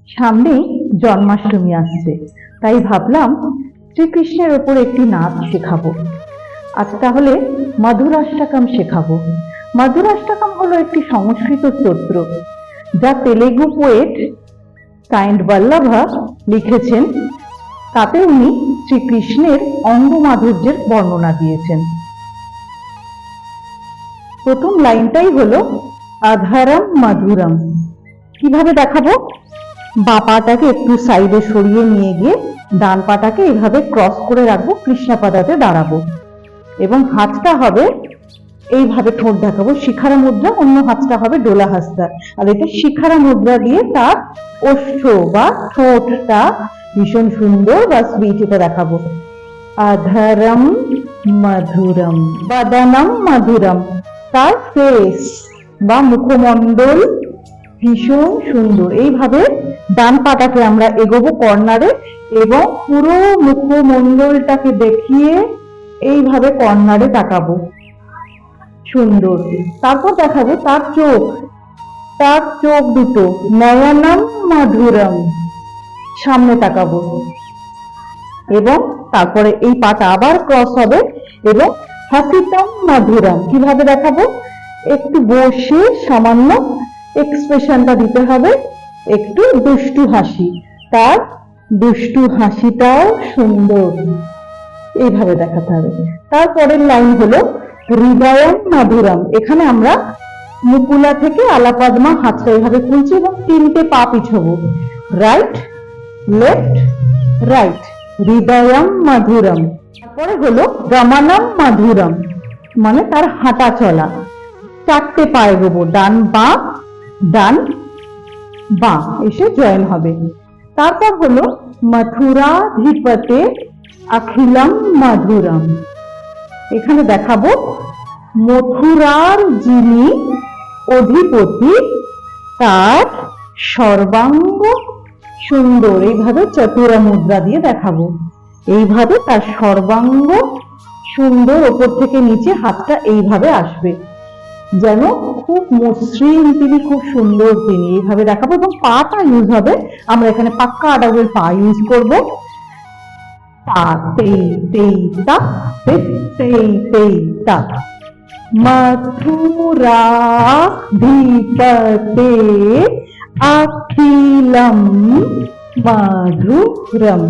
সামনেই জন্মাষ্টমী আসছে, তাই ভাবলাম শ্রীকৃষ্ণের ওপর একটি নাচ শেখাবো। আজ তাহলে মধুরাষ্টকম শেখাবো। মধুরাষ্টকম হলো একটি সংস্কৃত স্তোত্র, যা তেলেগু পোয়েট কাইন্ড বল্লভা লিখেছেন। তাতে উনি শ্রীকৃষ্ণের অঙ্গ মাধুর্যের বর্ণনা দিয়েছেন। প্রথম লাইনটাই হলো আধারম মধুরম। কিভাবে দেখাবো? বা পাটাকে একটু সাইডে সরিয়ে নিয়ে গিয়ে ডান পাটাকে এইভাবে ক্রস করে রাখবো, কৃষ্ণাপাদাতে দাঁড়াবো এবং হাতটা হবে এইভাবে, ঠোঁট দেখাবো শিখারা মুদ্রা, অন্য হাতটা হবে ডোলা হাসটা। আর এটা শিখারা মুদ্রা দিয়ে তার ওষ্ঠ বা ঠোঁটটা ভীষণ সুন্দর বা সুইট, এটা দেখাবো। আধারম মধুরম, বদনম মধুরম, তার ফেস বা মুখমণ্ডল ভীষণ সুন্দর। এইভাবে ডান পাটাকে আমরা এগোবো কর্নারে এবং পুরো মুখমণ্ডলটাকে দেখিয়ে এইভাবে কর্নারে তাকাবো, সুন্দর। তারপর দেখাবো তার চোখ দুটো, নয়নম মধুরম, সামনে তাকাবো এবং তারপরে এই পাটা আবার ক্রস হবে এবং হাসিতম মধুরম। কিভাবে দেখাবো? একটু বসে সামান্য এক্সপ্রেশনটা দিতে হবে, একটু দুষ্টু হাসি, তার দুষ্টু হাসিটাও সুন্দর, এইভাবে দেখাতে হবে। তারপরের লাইন হলো হৃদয়ম মধুরম। এখানে আমরা মুকুলা থেকে আলাপদ্মা হাতটা এইভাবে খুলছি এবং তিনটে পা পিছবো, রাইট লেফট রাইট, হৃদয়ম মধুরম। তারপরে হলো গমনম মধুরম, মানে তার হাঁটা চলা, চারটে পা এগোবো, ডান বাঁ এসে জয়েন হবে। তারপর হলো মথুরাধিপতে অখিলম মধুরম। এখানে দেখাবো মথুরার যিনি অধিপতি, তার সর্বাঙ্গ সুন্দর। এইভাবে চতুরা মুদ্রা দিয়ে দেখাবো, এইভাবে তার সর্বাঙ্গ সুন্দর, ওপর থেকে নিচে হাতটা এইভাবে আসবে, যেন খুব মসৃণ, তিনি খুব সুন্দর, তিনি এইভাবে দেখাবো। এবং পাটা ইউজ হবে, আমরা এখানে পাক্কা আডাবের পা ইউজ করবো। মথুরাধিপতে অখিলম মধুরম।